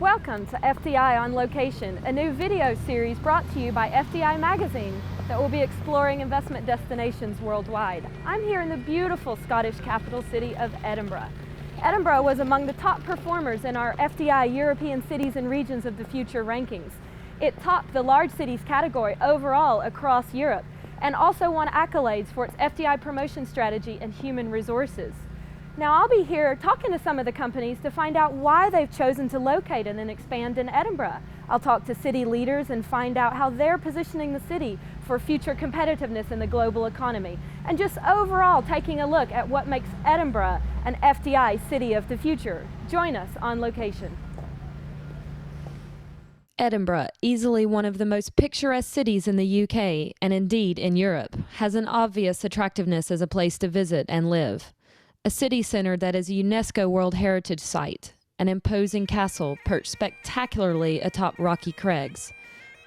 Welcome to fDi on Location, a new video series brought to you by fDi Magazine that will be exploring investment destinations worldwide. I'm here in the beautiful Scottish capital city of Edinburgh. Edinburgh was among the top performers in our fDi European Cities and Regions of the Future rankings. It topped the large cities category overall across Europe and also won accolades for its fDi promotion strategy and human resources. Now I'll be here talking to some of the companies to find out why they've chosen to locate and then expand in Edinburgh. I'll talk to city leaders and find out how they're positioning the city for future competitiveness in the global economy, and just overall taking a look at what makes Edinburgh an fDi city of the future. Join us on Location. Edinburgh, easily one of the most picturesque cities in the UK, and indeed in Europe, has an obvious attractiveness as a place to visit and live. A city centre that is a UNESCO World Heritage Site, an imposing castle perched spectacularly atop rocky crags,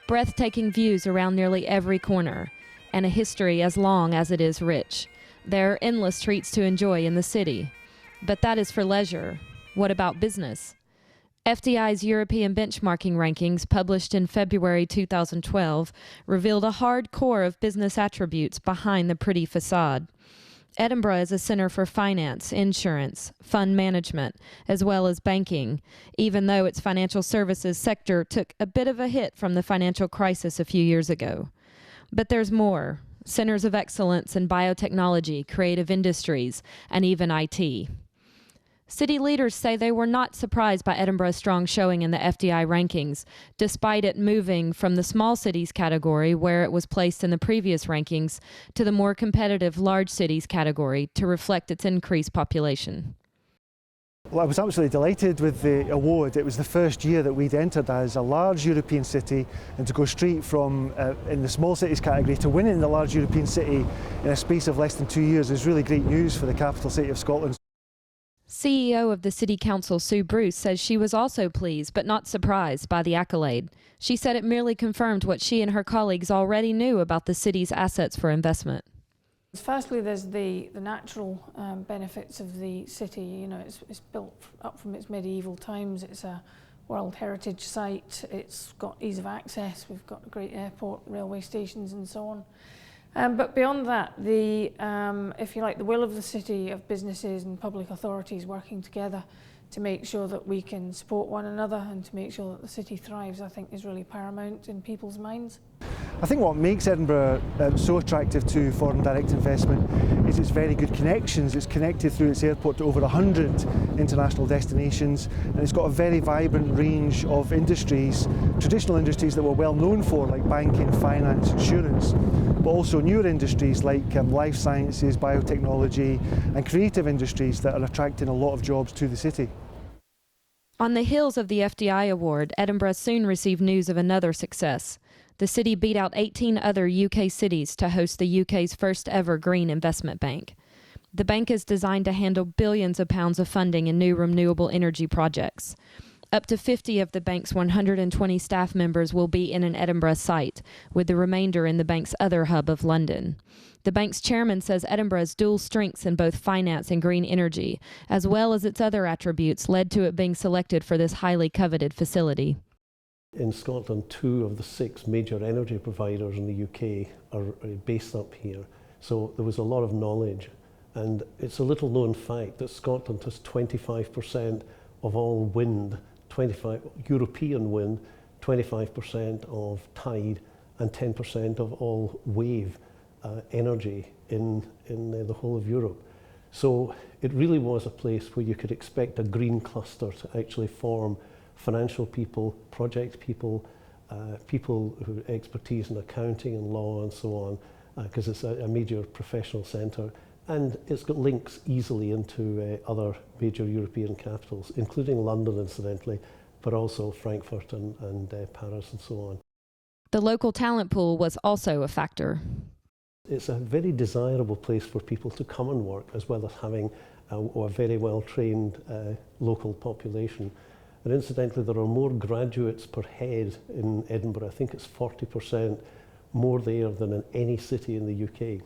breathtaking views around nearly every corner, and a history as long as it is rich. There are endless treats to enjoy in the city. But that is for leisure. What about business? fDi's European benchmarking rankings, published in February 2012, revealed a hard core of business attributes behind the pretty facade. Edinburgh is a centre for finance, insurance, fund management, as well as banking, even though its financial services sector took a bit of a hit from the financial crisis a few years ago. But there's more: centres of excellence in biotechnology, creative industries, and even IT. City leaders say they were not surprised by Edinburgh's strong showing in the fDi rankings, despite it moving from the small cities category, where it was placed in the previous rankings, to the more competitive large cities category to reflect its increased population. Well, I was absolutely delighted with the award. It was the first year that we'd entered as a large European city, and to go straight from in the small cities category to winning the large European city in a space of less than 2 years is really great news for the capital city of Scotland. CEO of the City Council, Sue Bruce, says she was also pleased but not surprised by the accolade. She said it merely confirmed what she and her colleagues already knew about the city's assets for investment. Firstly, there's the natural benefits of the city. You know, it's built up from its medieval times. It's a World Heritage Site. It's got ease of access. We've got a great airport, railway stations, and so on. But beyond that, if you like, the will of the city, of businesses and public authorities working together to make sure that we can support one another and to make sure that the city thrives, I think is really paramount in people's minds. I think what makes Edinburgh so attractive to foreign direct investment is its very good connections. It's connected through its airport to over 100 international destinations, and it's got a very vibrant range of industries, traditional industries that we're well known for, like banking, finance, insurance, but also newer industries like life sciences, biotechnology, and creative industries that are attracting a lot of jobs to the city. On the heels of the fDi award, Edinburgh soon received news of another success. The city beat out 18 other UK cities to host the UK's first ever green investment bank. The bank is designed to handle billions of pounds of funding in new renewable energy projects. Up to 50 of the bank's 120 staff members will be in an Edinburgh site, with the remainder in the bank's other hub of London. The bank's chairman says Edinburgh's dual strengths in both finance and green energy, as well as its other attributes, led to it being selected for this highly coveted facility. In Scotland, 2 of the 6 major energy providers in the UK are based up here. So there was a lot of knowledge. And it's a little known fact that Scotland has 25% of all wind, European wind, 25% of tide, and 10% of all wave energy in the whole of Europe. So it really was a place where you could expect a green cluster to actually form financial people, project people, people who have expertise in accounting and law and so on, because it's a major professional centre, and it's got links easily into other major European capitals, including London incidentally, but also Frankfurt and Paris and so on. The local talent pool was also a factor. It's a very desirable place for people to come and work, as well as having a very well-trained local population. And incidentally, there are more graduates per head in Edinburgh. I think it's 40% more there than in any city in the UK.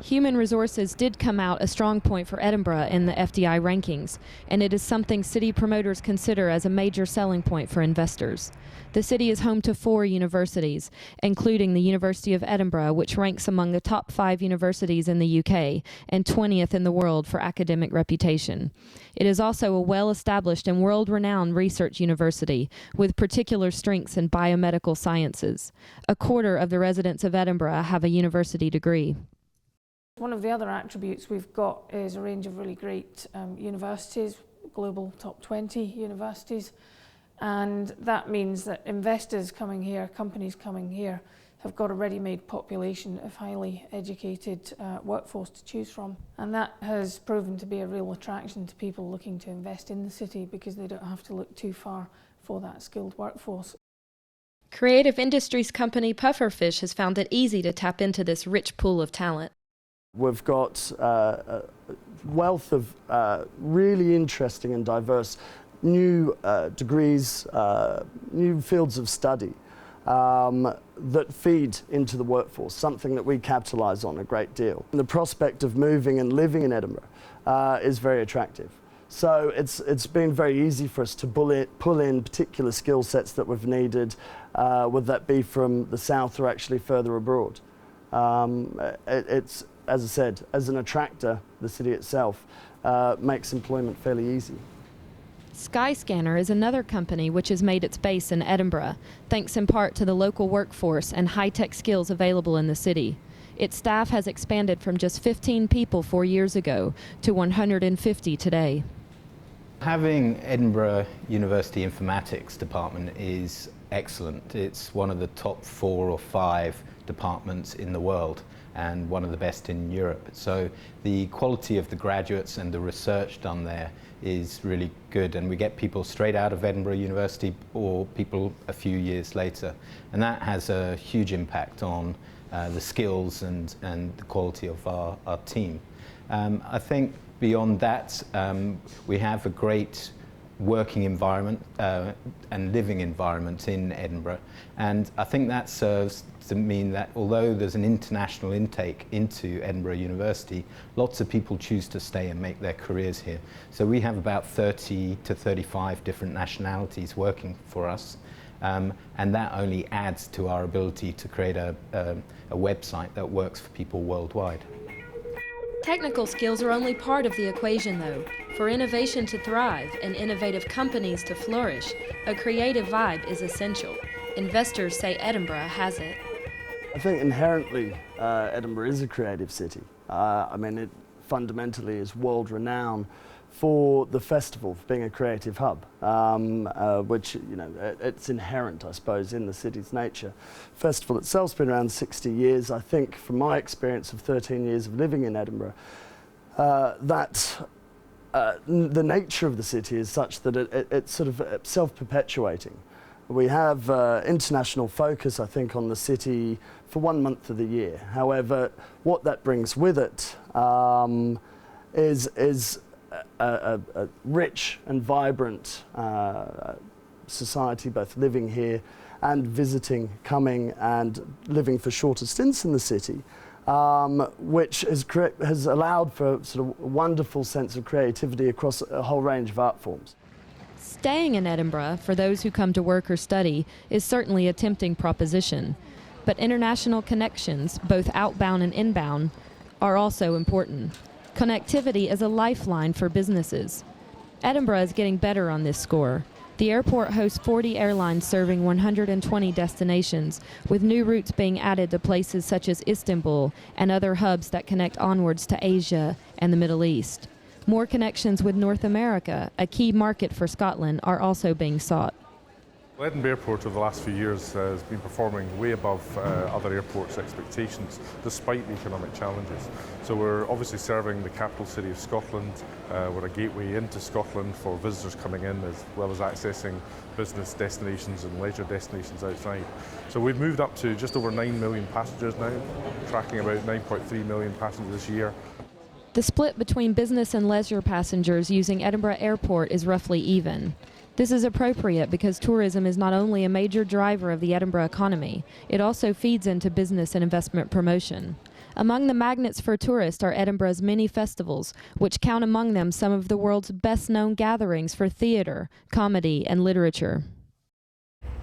Human resources did come out a strong point for Edinburgh in the fDi rankings, and it is something city promoters consider as a major selling point for investors. The city is home to 4 universities, including the University of Edinburgh, which ranks among the top 5 universities in the UK and 20th in the world for academic reputation. It is also a well-established and world-renowned research university with particular strengths in biomedical sciences. A quarter of the residents of Edinburgh have a university degree. One of the other attributes we've got is a range of really great universities, global top 20 universities, and that means that investors coming here, companies coming here, have got a ready-made population of highly educated workforce to choose from. And that has proven to be a real attraction to people looking to invest in the city because they don't have to look too far for that skilled workforce. Creative industries company Pufferfish has found it easy to tap into this rich pool of talent. We've got a wealth of really interesting and diverse new degrees, new fields of study that feed into the workforce, something that we capitalise on a great deal. And the prospect of moving and living in Edinburgh is very attractive. So it's been very easy for us to pull in particular skill sets that we've needed, whether that be from the south or actually further abroad. It's, as I said, as an attractor, the city itself makes employment fairly easy. Skyscanner is another company which has made its base in Edinburgh, thanks in part to the local workforce and high-tech skills available in the city. Its staff has expanded from just 15 people 4 years ago to 150 today. Having Edinburgh University Informatics Department is excellent. It's one of the top 4 or 5 departments in the world and one of the best in Europe. So the quality of the graduates and the research done there is really good, and we get people straight out of Edinburgh University or people a few years later, and that has a huge impact on the skills and the quality of our team. I think beyond that, we have a great working environment and living environment in Edinburgh, and I think that serves to mean that although there's an international intake into Edinburgh University, lots of people choose to stay and make their careers here. So we have about 30 to 35 different nationalities working for us, and that only adds to our ability to create a website that works for people worldwide. Technical skills are only part of the equation, though. For innovation to thrive and innovative companies to flourish, a creative vibe is essential. Investors say Edinburgh has it. I think inherently Edinburgh is a creative city. I mean, it fundamentally is world renowned for the festival, for being a creative hub, which, you know, it's inherent, I suppose, in the city's nature. Festival itself's been around 60 years. I think, from my experience of 13 years of living in Edinburgh, that the nature of the city is such that it's sort of self-perpetuating. We have international focus, I think, on the city for 1 month of the year. However, what that brings with it is a rich and vibrant society, both living here and visiting, coming and living for shorter stints in the city, which has allowed for sort of a wonderful sense of creativity across a whole range of art forms. Staying in Edinburgh, for those who come to work or study, is certainly a tempting proposition. But international connections, both outbound and inbound, are also important. Connectivity is a lifeline for businesses. Edinburgh is getting better on this score. The airport hosts 40 airlines serving 120 destinations, with new routes being added to places such as Istanbul and other hubs that connect onwards to Asia and the Middle East. More connections with North America, a key market for Scotland, are also being sought. Well, Edinburgh Airport over the last few years has been performing way above other airports' expectations, despite the economic challenges. So we're obviously serving the capital city of Scotland. We're a gateway into Scotland for visitors coming in, as well as accessing business destinations and leisure destinations outside. So we've moved up to just over 9 million passengers now, tracking about 9.3 million passengers this year. The split between business and leisure passengers using Edinburgh Airport is roughly even. This is appropriate because tourism is not only a major driver of the Edinburgh economy, it also feeds into business and investment promotion. Among the magnets for tourists are Edinburgh's many festivals, which count among them some of the world's best-known gatherings for theatre, comedy, and literature.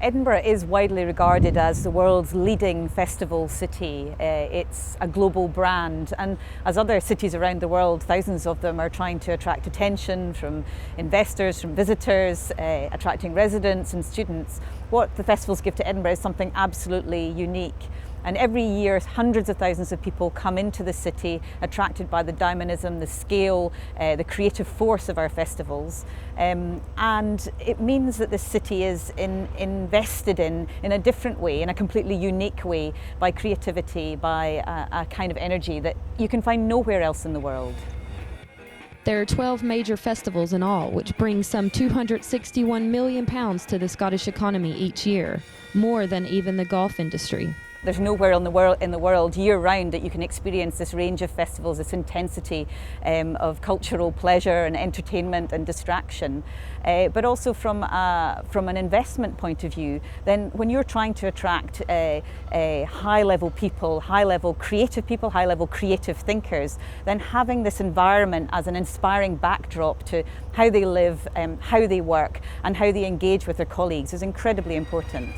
Edinburgh is widely regarded as the world's leading festival city. It's a global brand, and as other cities around the world, thousands of them are trying to attract attention from investors, from visitors, attracting residents and students. What the festivals give to Edinburgh is something absolutely unique. And every year, hundreds of thousands of people come into the city, attracted by the dynamism, the scale, the creative force of our festivals. And it means that the city is invested in a different way, in a completely unique way, by creativity, by a kind of energy that you can find nowhere else in the world. There are 12 major festivals in all, which bring some £261 million to the Scottish economy each year, more than even the golf industry. There's nowhere in the world year-round that you can experience this range of festivals, this intensity of cultural pleasure and entertainment and distraction. But also from an investment point of view, then when you're trying to attract high-level people, high-level creative thinkers, then having this environment as an inspiring backdrop to how they live, how they work, and how they engage with their colleagues is incredibly important.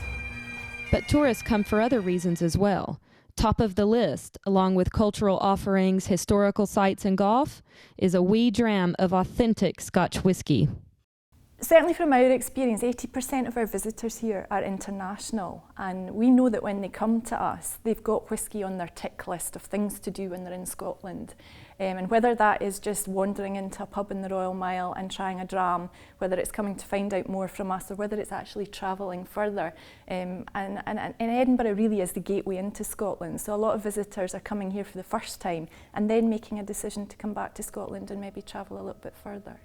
But tourists come for other reasons as well. Top of the list, along with cultural offerings, historical sites, and golf, is a wee dram of authentic Scotch whisky. Certainly from our experience, 80% of our visitors here are international, and we know that when they come to us, they've got whisky on their tick list of things to do when they're in Scotland. And whether that is just wandering into a pub in the Royal Mile and trying a dram, whether it's coming to find out more from us, or whether it's actually travelling further. And Edinburgh really is the gateway into Scotland, so a lot of visitors are coming here for the first time and then making a decision to come back to Scotland and maybe travel a little bit further.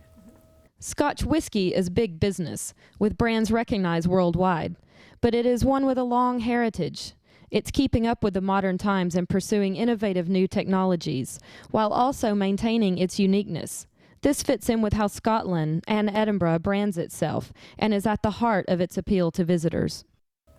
Scotch whisky is big business, with brands recognized worldwide, but it is one with a long heritage. It's keeping up with the modern times and pursuing innovative new technologies, while also maintaining its uniqueness. This fits in with how Scotland and Edinburgh brands itself, and is at the heart of its appeal to visitors.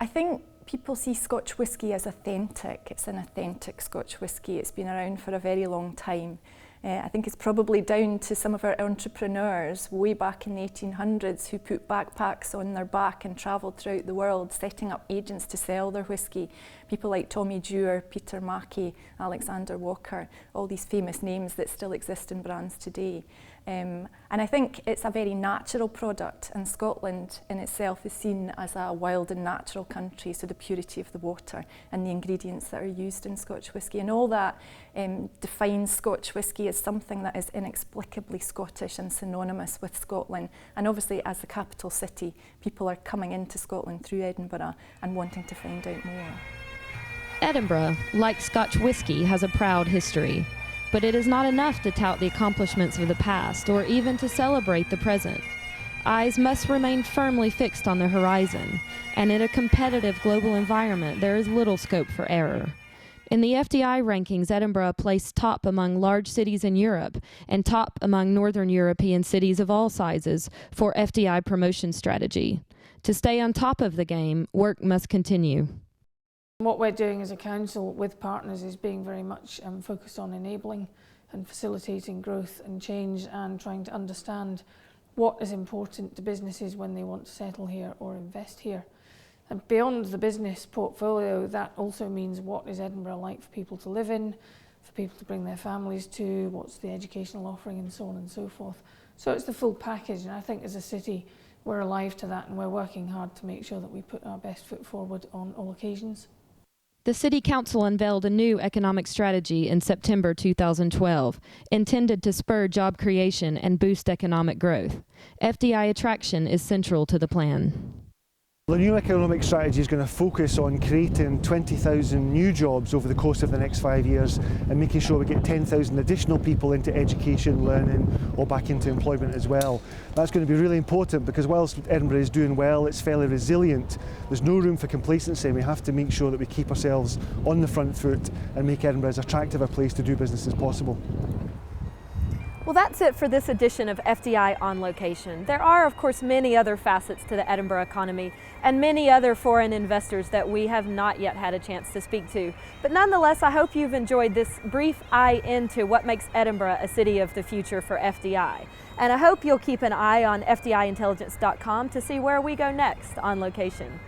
I think people see Scotch whisky as authentic. It's an authentic Scotch whisky. It's been around for a very long time. I think it's probably down to some of our entrepreneurs way back in the 1800s who put backpacks on their back and travelled throughout the world, setting up agents to sell their whisky. People like Tommy Dewar, Peter Mackey, Alexander Walker, all these famous names that still exist in brands today. And I think it's a very natural product, and Scotland in itself is seen as a wild and natural country, so the purity of the water and the ingredients that are used in Scotch whisky and all that defines Scotch whisky as something that is inexplicably Scottish and synonymous with Scotland. And obviously as the capital city, people are coming into Scotland through Edinburgh and wanting to find out more. Edinburgh, like Scotch whisky, has a proud history. But it is not enough to tout the accomplishments of the past or even to celebrate the present. Eyes must remain firmly fixed on the horizon, and in a competitive global environment, there is little scope for error. In the fDi rankings, Edinburgh placed top among large cities in Europe and top among Northern European cities of all sizes for fDi promotion strategy. To stay on top of the game, work must continue. What we're doing as a council with partners is being very much focused on enabling and facilitating growth and change, and trying to understand what is important to businesses when they want to settle here or invest here. And beyond the business portfolio, that also means what is Edinburgh like for people to live in, for people to bring their families to, what's the educational offering, and so on and so forth. So it's the full package, and I think as a city we're alive to that, and we're working hard to make sure that we put our best foot forward on all occasions. The City Council unveiled a new economic strategy in September 2012, intended to spur job creation and boost economic growth. fDi attraction is central to the plan. The new economic strategy is going to focus on creating 20,000 new jobs over the course of the next 5 years and making sure we get 10,000 additional people into education, learning, or back into employment as well. That's going to be really important because whilst Edinburgh is doing well, it's fairly resilient. There's no room for complacency, and we have to make sure that we keep ourselves on the front foot and make Edinburgh as attractive a place to do business as possible. Well, that's it for this edition of FDI On Location. There are, of course, many other facets to the Edinburgh economy and many other foreign investors that we have not yet had a chance to speak to. But nonetheless, I hope you've enjoyed this brief eye into what makes Edinburgh a city of the future for FDI. And I hope you'll keep an eye on fdiintelligence.com to see where we go next on location.